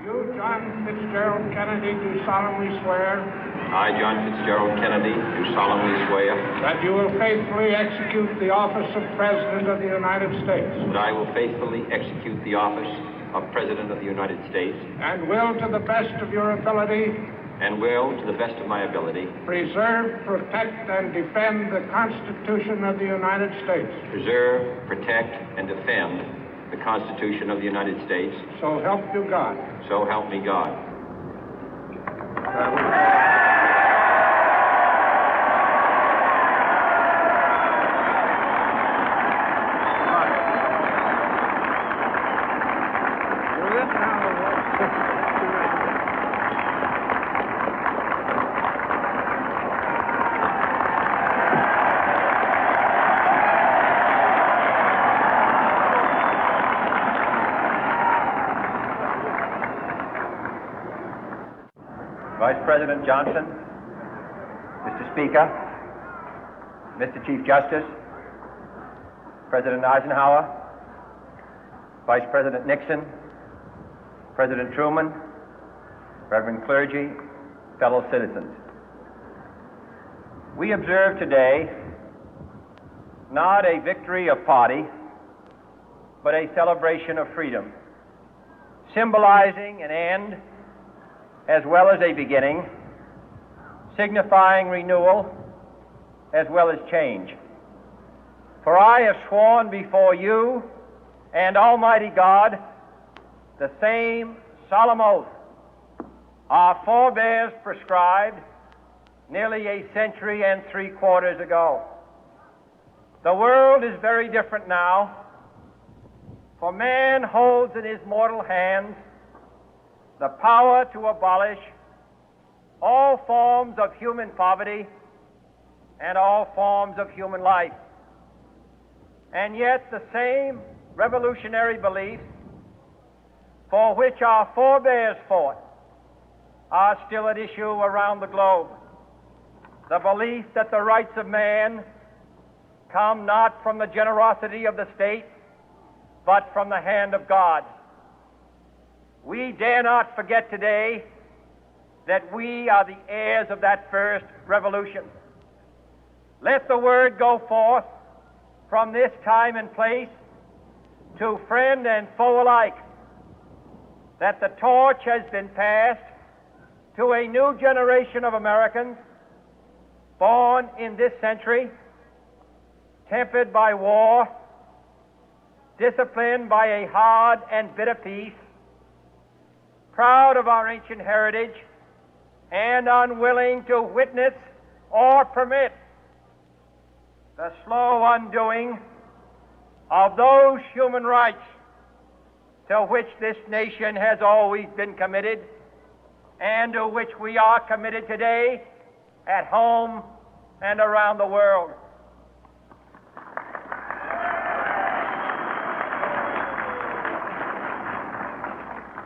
You, John Fitzgerald Kennedy, do solemnly swear I, John Fitzgerald Kennedy, do solemnly swear that you will faithfully execute the office of President of the United States that I will faithfully execute the office of President of the United States and will, to the best of your ability, and will, to the best of my ability, preserve, protect, and defend the Constitution of the United States. preserve, protect, and defend the Constitution of the United States. So help you God. So help me God. Vice President Johnson, Mr. Speaker, Mr. Chief Justice, President Eisenhower, Vice President Nixon, President Truman, Reverend clergy, fellow citizens. We observe today not a victory of party, but a celebration of freedom, symbolizing an end as well as a beginning, signifying renewal as well as change. For I have sworn before you and Almighty God the same solemn oath our forebears prescribed nearly a century and 3/4 ago. The world is very different now, for man holds in his mortal hands the power to abolish all forms of human poverty and all forms of human life. And yet the same revolutionary beliefs for which our forebears fought are still at issue around the globe. The belief that the rights of man come not from the generosity of the state, but from the hand of God. We dare not forget today that we are the heirs of that first revolution. Let the word go forth from this time and place to friend and foe alike that the torch has been passed to a new generation of Americans born in this century, tempered by war, disciplined by a hard and bitter peace, proud of our ancient heritage, and unwilling to witness or permit the slow undoing of those human rights to which this nation has always been committed and to which we are committed today at home and around the world.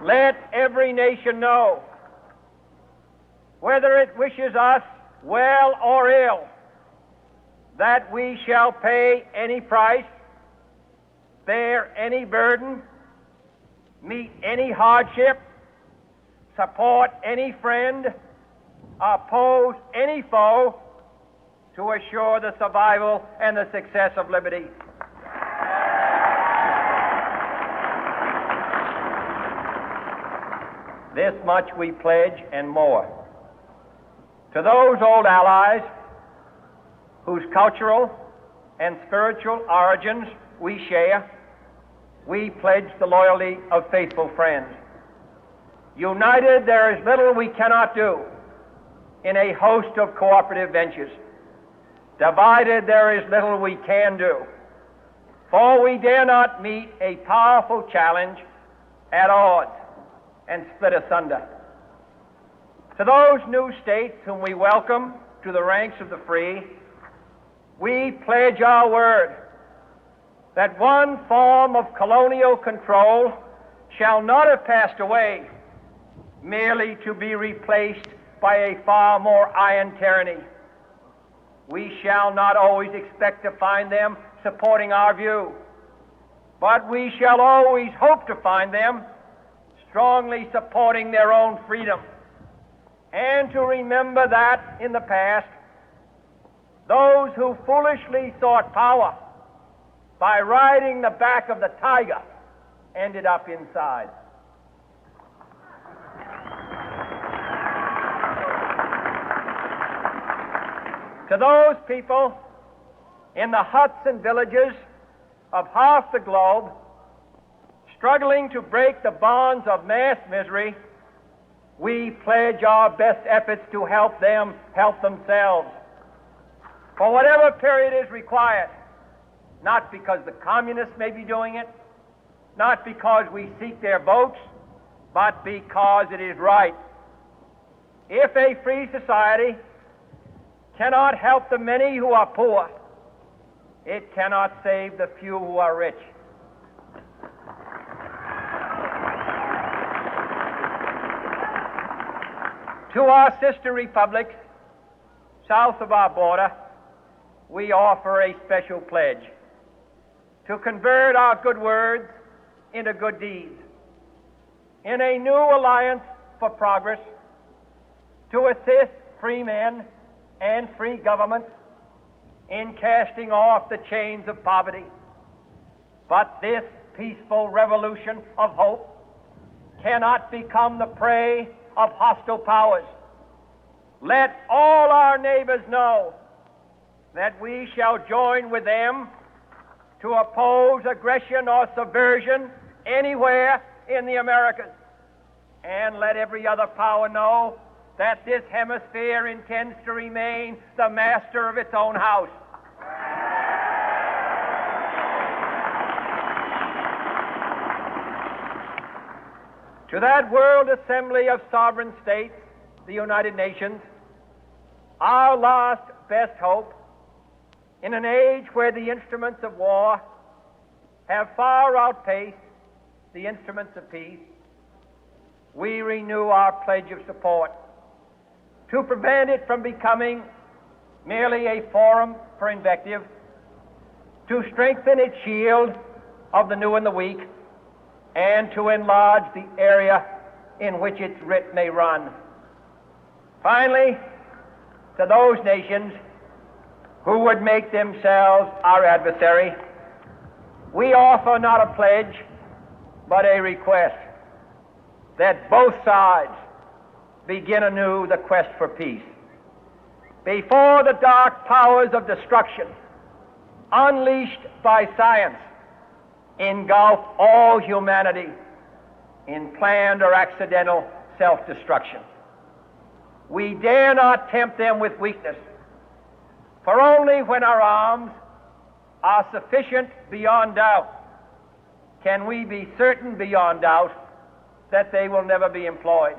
Let every nation know, whether it wishes us well or ill, that we shall pay any price, bear any burden, meet any hardship, support any friend, oppose any foe to assure the survival and the success of liberty. This much we pledge and more. To those old allies whose cultural and spiritual origins we share, we pledge the loyalty of faithful friends. United, there is little we cannot do in a host of cooperative ventures. Divided, there is little we can do, for we dare not meet a powerful challenge at odds and split asunder. To those new states whom we welcome to the ranks of the free, we pledge our word that one form of colonial control shall not have passed away, merely to be replaced by a far more iron tyranny. We shall not always expect to find them supporting our view, but we shall always hope to find them strongly supporting their own freedom, and to remember that in the past, those who foolishly sought power by riding the back of the tiger ended up inside. To those people in the huts and villages of half the globe struggling to break the bonds of mass misery, we pledge our best efforts to help them help themselves for whatever period is required, not because the communists may be doing it, not because we seek their votes, but because it is right. If a free society cannot help the many who are poor, it cannot save the few who are rich. To our sister republics south of our border, we offer a special pledge to convert our good words into good deeds, in a new alliance for progress, to assist free men and free governments in casting off the chains of poverty. But this peaceful revolution of hope cannot become the prey of hostile powers. Let all our neighbors know that we shall join with them to oppose aggression or subversion anywhere in the Americas. And let every other power know that this hemisphere intends to remain the master of its own house. To that World Assembly of Sovereign States, the United Nations, our last best hope, in an age where the instruments of war have far outpaced the instruments of peace, we renew our pledge of support to prevent it from becoming merely a forum for invective, to strengthen its shield of the new and the weak, and to enlarge the area in which its writ may run. Finally, to those nations who would make themselves our adversary, we offer not a pledge, but a request that both sides begin anew the quest for peace. Before the dark powers of destruction, unleashed by science, engulf all humanity in planned or accidental self-destruction, we dare not tempt them with weakness, for only when our arms are sufficient beyond doubt can we be certain beyond doubt that they will never be employed.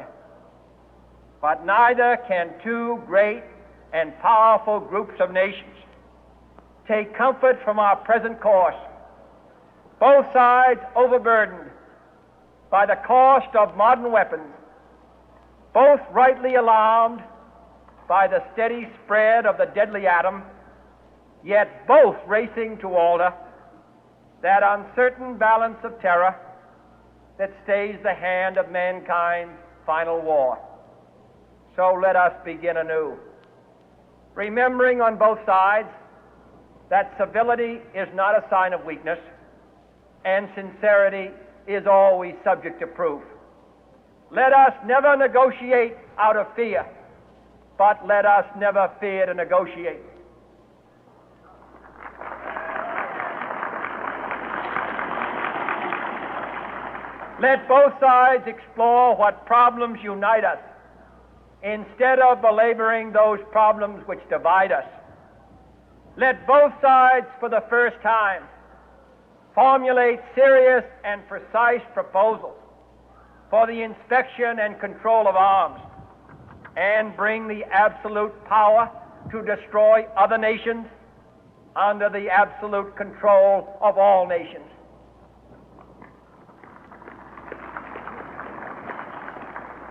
But neither can two great and powerful groups of nations take comfort from our present course, both sides overburdened by the cost of modern weapons, both rightly alarmed by the steady spread of the deadly atom, yet both racing to alter that uncertain balance of terror that stays the hand of mankind's final war. So let us begin anew, remembering on both sides that civility is not a sign of weakness, and sincerity is always subject to proof. Let us never negotiate out of fear, but let us never fear to negotiate. Let both sides explore what problems unite us, instead of belaboring those problems which divide us. Let both sides, for the first time, formulate serious and precise proposals for the inspection and control of arms, and bring the absolute power to destroy other nations under the absolute control of all nations.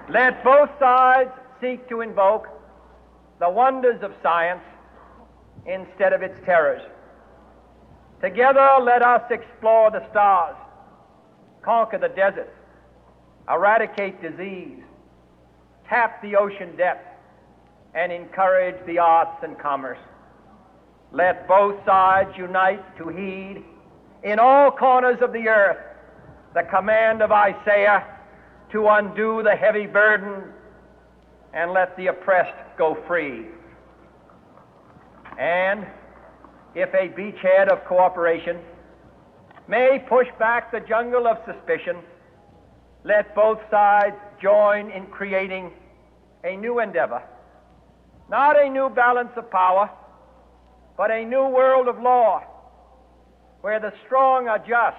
Let both sides seek to invoke the wonders of science instead of its terrors. Together, let us explore the stars, conquer the deserts, eradicate disease, tap the ocean depth, and encourage the arts and commerce. Let both sides unite to heed in all corners of the earth the command of Isaiah to undo the heavy burden and let the oppressed go free. And if a beachhead of cooperation may push back the jungle of suspicion, let both sides join in creating a new endeavor, not a new balance of power, but a new world of law, where the strong are just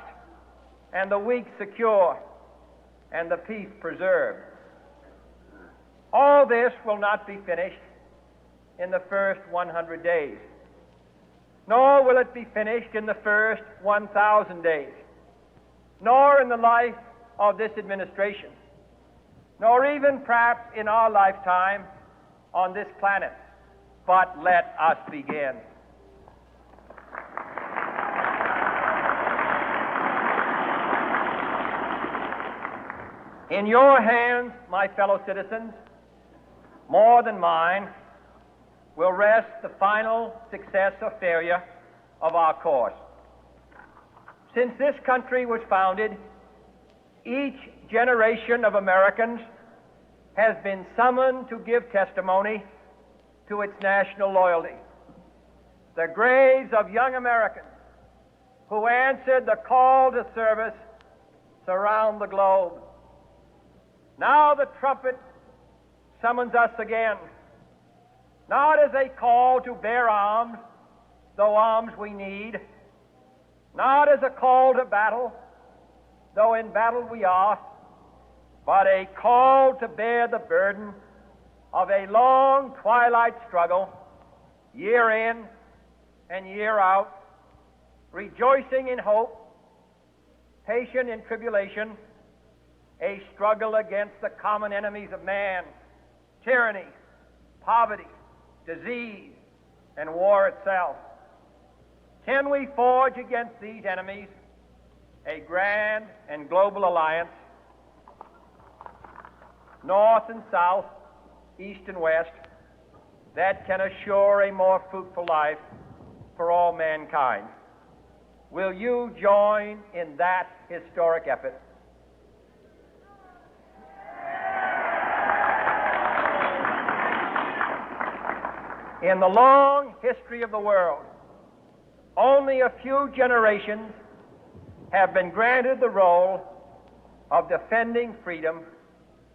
and the weak secure and the peace preserved. All this will not be finished in the first 100 days, nor will it be finished in the first 1,000 days, nor in the life of this administration, nor even perhaps in our lifetime on this planet. But let us begin. In your hands, my fellow citizens, more than mine, will rest the final success or failure of our course. Since this country was founded, each generation of Americans has been summoned to give testimony to its national loyalty. The graves of young Americans who answered the call to service surround the globe. Now the trumpet summons us again, not as a call to bear arms, though arms we need, not as a call to battle, though in battle we are, but a call to bear the burden of a long twilight struggle, year in and year out, rejoicing in hope, patient in tribulation, a struggle against the common enemies of man, tyranny, poverty, disease, and war itself. Can we forge against these enemies a grand and global alliance, north and south, east and west, that can assure a more fruitful life for all mankind? Will you join in that historic effort? In the long history of the world, only a few generations have been granted the role of defending freedom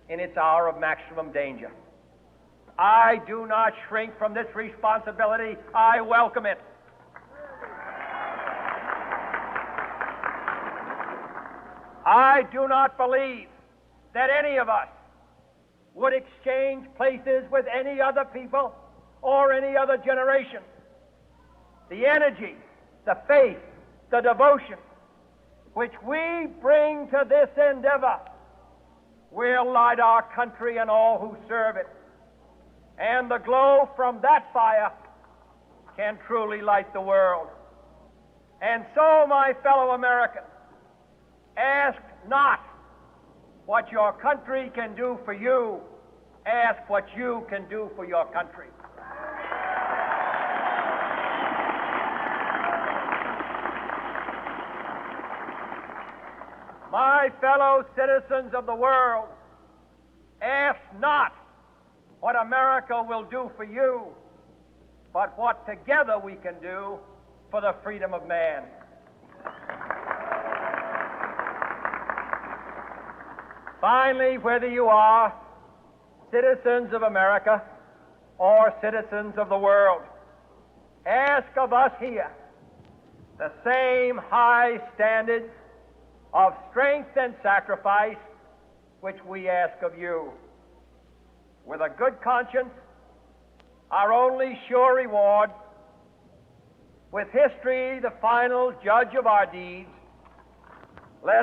in its hour of maximum danger. I do not shrink from this responsibility. I welcome it. I do not believe that any of us would exchange places with any other people or any other generation. The energy, the faith, the devotion which we bring to this endeavor will light our country and all who serve it. And the glow from that fire can truly light the world. And so, my fellow Americans, ask not what your country can do for you. Ask what you can do for your country. My fellow citizens of the world, ask not what America will do for you, but what together we can do for the freedom of man. Finally, whether you are citizens of America or citizens of the world, ask of us here the same high standards of strength and sacrifice which we ask of you. With a good conscience, our only sure reward, with history the final judge of our deeds,